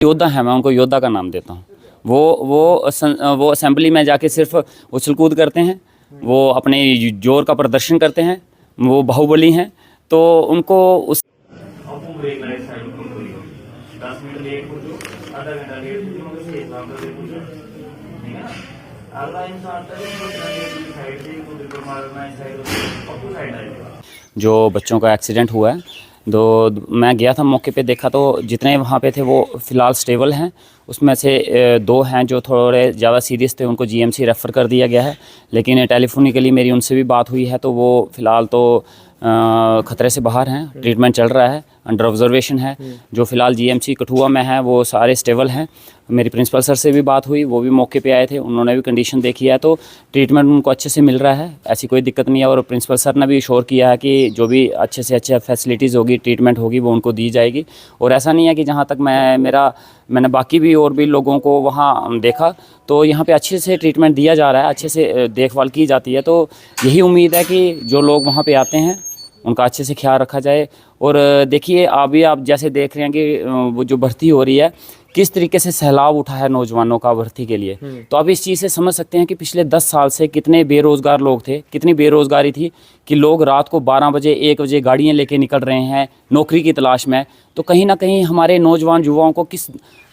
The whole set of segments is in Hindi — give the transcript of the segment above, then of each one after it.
योद्धा है, मैं उनको योद्धा का नाम देता हूँ। वो असेंबली में जाके सिर्फ उछल कूद करते हैं, वो अपने जोर का प्रदर्शन करते हैं, वो बाहुबली हैं, तो उनको उस 10 मिनट लेट हो जो, आधा घंटा लेट हो जो, मगर सही हिसाब से लेट हो जो, ठीक है ना। अगला इंसान तक साइड से को बिल्कुल मारना है, साइड से और साइड आएगा। जो बच्चों का एक्सीडेंट हुआ है, तो मैं गया था मौके पे, देखा तो जितने वहाँ पे थे वो फ़िलहाल स्टेबल हैं। उसमें से 2 हैं जो थोड़े ज़्यादा सीरियस थे, उनको जीएमसी रेफ़र कर दिया गया है। लेकिन टेलीफोनिकली मेरी उनसे भी बात हुई है, तो वो फ़िलहाल तो ख़तरे से बाहर हैं, ट्रीटमेंट चल रहा है, अंडर ऑब्जर्वेशन है। जो फ़िलहाल जीएमसी कठुआ में है वो सारे स्टेबल हैं। मेरी प्रिंसिपल सर से भी बात हुई, वो भी मौके पे आए थे, उन्होंने भी कंडीशन देखी है, तो ट्रीटमेंट उनको अच्छे से मिल रहा है, ऐसी कोई दिक्कत नहीं है। और प्रिंसिपल सर ने भी श्योर किया है कि जो भी अच्छे से अच्छे फैसिलिटीज़ होगी, ट्रीटमेंट होगी, वो उनको दी जाएगी। और ऐसा नहीं है कि जहाँ तक मैंने बाकी भी और भी लोगों को वहाँ देखा, तो यहाँ पे अच्छे से ट्रीटमेंट दिया जा रहा है, अच्छे से देखभाल की जाती है। तो यही उम्मीद है कि जो लोग वहाँ पे आते हैं उनका अच्छे से ख्याल रखा जाए। और देखिए अभी आप जैसे देख रहे हैं कि वो जो भर्ती हो रही है, किस तरीके से सैलाब उठा है नौजवानों का भर्ती के लिए, तो आप इस चीज़ से समझ सकते हैं कि पिछले 10 साल से कितने बेरोज़गार लोग थे, कितनी बेरोज़गारी थी कि लोग रात को 12 बजे 1 बजे गाड़ियाँ लेके निकल रहे हैं नौकरी की तलाश में। तो कहीं ना कहीं हमारे नौजवान युवाओं को किस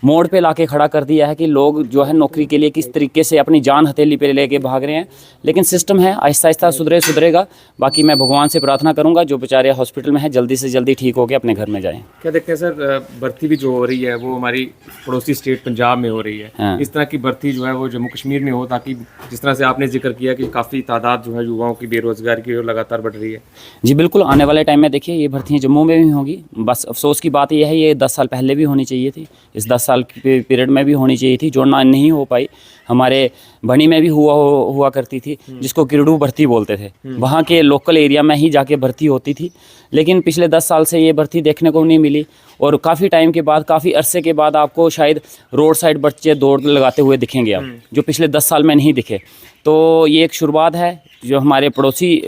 मोड़ पे लाके खड़ा कर दिया है कि लोग जो है नौकरी के लिए किस तरीके से अपनी जान हथेली पे लेके भाग रहे हैं। लेकिन सिस्टम है, आहिस्ता आहिस्ता सुधरेगा। बाकी मैं भगवान से प्रार्थना करूंगा जो बेचारे हॉस्पिटल में हैं जल्दी से जल्दी ठीक होकर अपने घर में जाएं। क्या देखते हैं सर, भर्ती भी जो हो रही है वो हमारी पड़ोसी स्टेट पंजाब में हो रही है। हाँ। इस तरह की भर्ती जो है वो जम्मू कश्मीर में हो, ताकि जिस तरह से आपने जिक्र किया कि काफ़ी तादाद जो है युवाओं की बेरोजगारी की लगातार बढ़ रही है। जी बिल्कुल, आने वाले टाइम में देखिए ये भर्तियाँ जम्मू में भी होंगी। बस अफसोस की बात यह है, ये 10 साल पहले भी होनी चाहिए थी, इस 10 साल के पीरियड में भी होनी चाहिए थी, जो नहीं हो पाई। हमारे बनी में भी हुआ करती थी, जिसको किरडू भर्ती बोलते थे, वहाँ के लोकल एरिया में ही जाके भर्ती होती थी। लेकिन पिछले 10 साल से ये भर्ती देखने को नहीं मिली, और काफ़ी टाइम के बाद, काफ़ी अरसे के बाद आपको शायद रोड साइड बच्चे दौड़ लगाते हुए दिखेंगे आप, जो पिछले 10 साल में नहीं दिखे। तो ये एक शुरुआत है जो हमारे पड़ोसी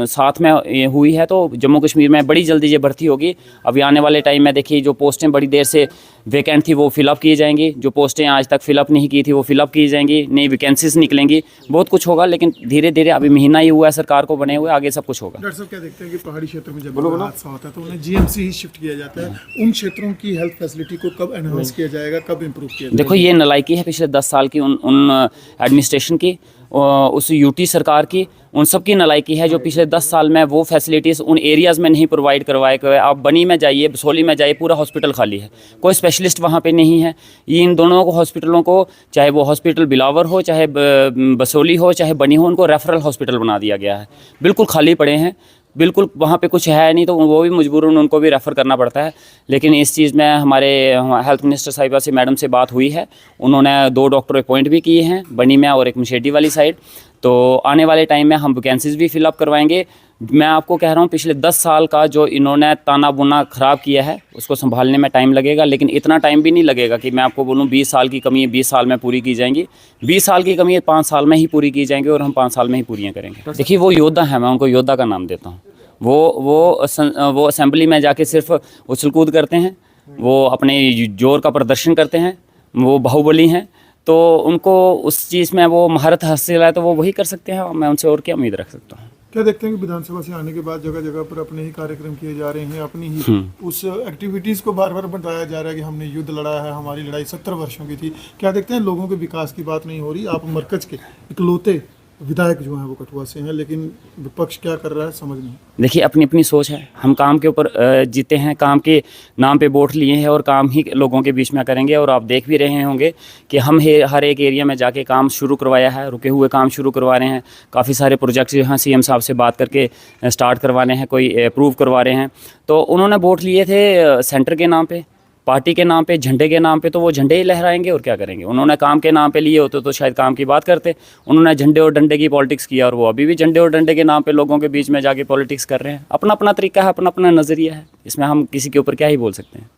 साथ में हुई है, तो जम्मू कश्मीर में बड़ी जल्दी ये भर्ती होगी। अभी आने वाले टाइम में देखिए जो पोस्टें बड़ी देर से वैकेंट थी वो फिलअप की जाएंगी, जो पोस्टें आज तक फिलअप नहीं की थी वो फिलअप की जाएंगी, नई वैकेंसीज निकलेंगी, बहुत कुछ होगा। लेकिन धीरे धीरे, अभी महीना ही हुआ है सरकार को बने हुए, आगे सब कुछ होगा। डॉक्टर साहब क्या देखते हैं कि पहाड़ी क्षेत्र में जब हादसा होता है तो उन्हें जीएमसी ही शिफ्ट किया जाता है, उन क्षेत्रों की हेल्थ फैसिलिटी को कब एनहांस किया जाएगा, कब इम्प्रूव किया जाएगा? देखो ये नालायकी है पिछले 10 साल की उन एडमिनिस्ट्रेशन की, उस यूटी सरकार की, उन सब की नालायकी है जो पिछले 10 साल में वो फैसिलिटीज़ उन एरियाज़ में नहीं प्रोवाइड करवाए गए। आप बनी में जाइए, बसोली में जाइए, पूरा हॉस्पिटल खाली है, कोई स्पेशलिस्ट वहाँ पे नहीं है। ये इन दोनों को हॉस्पिटलों को, चाहे वो हॉस्पिटल बिलावर हो, चाहे बसोली हो, चाहे बनी हो, उनको रेफरल हॉस्पिटल बना दिया गया है, बिल्कुल खाली पड़े हैं, बिल्कुल वहाँ पे कुछ है नहीं, तो वो भी मजबूरन उनको भी रेफ़र करना पड़ता है। लेकिन इस चीज़ में हमारे हेल्थ मिनिस्टर साहिबा से, मैडम से बात हुई है, उन्होंने 2 डॉक्टर अपॉइंट भी किए हैं बनी में और एक मशेडी वाली साइड। तो आने वाले टाइम में हम वैकेंसीज भी फिलअप करवाएंगे। मैं आपको कह रहा हूँ पिछले 10 साल का जो इन्होंने ताना बुना ख़राब किया है उसको संभालने में टाइम लगेगा, लेकिन इतना टाइम भी नहीं लगेगा कि मैं आपको बोलूँ 20 साल की कमी है 20 साल में पूरी की जाएंगी। 20 साल की कमी है 5 साल में ही पूरी की जाएंगी, और हम 5 साल में ही पूरियाँ करेंगे। देखिए वो योद्धा हैं, मैं उनको योद्धा का नाम देता हूँ। वो असेंबली में जाके सिर्फ उछल कूद करते हैं, वो अपने जोर का प्रदर्शन करते हैं, वो बाहुबली हैं, तो उनको उस चीज़ में वो महारत हासिल है, तो वो वही कर सकते हैं। मैं उनसे और क्या उम्मीद रख सकता हूँ। क्या देखते हैं कि विधानसभा से आने के बाद जगह जगह पर अपने ही कार्यक्रम किए जा रहे हैं, अपनी ही उस एक्टिविटीज़ को बार बार बताया जा रहा है कि हमने युद्ध लड़ा है, हमारी लड़ाई 70 वर्षों की थी। क्या देखते हैं लोगों के विकास की बात नहीं हो रही? आप मरकज के इकलौते विधायक जो हैं वो कठुआ से हैं, लेकिन विपक्ष क्या कर रहा है समझ नहीं। देखिए अपनी अपनी सोच है, हम काम के ऊपर जीते हैं, काम के नाम पे वोट लिए हैं और काम ही लोगों के बीच में करेंगे। और आप देख भी रहे होंगे कि हम हर एक एरिया में जाके काम शुरू करवाया है, रुके हुए काम शुरू करवा रहे हैं। काफ़ी सारे प्रोजेक्ट्स जो हैं सीएम साहब से बात करके स्टार्ट करवाने हैं, कोई अप्रूव करवा रहे हैं। तो उन्होंने वोट लिए थे सेंटर के नाम पे, पार्टी के नाम पे, झंडे के नाम पे, तो वो झंडे ही लहराएंगे और क्या करेंगे। उन्होंने काम के नाम पे लिए होते तो शायद काम की बात करते। उन्होंने झंडे और डंडे की पॉलिटिक्स किया, और वो अभी भी झंडे और डंडे के नाम पे लोगों के बीच में जाके पॉलिटिक्स कर रहे हैं। अपना अपना तरीका है, अपना अपना नज़रिया है, इसमें हम किसी के ऊपर क्या ही बोल सकते हैं।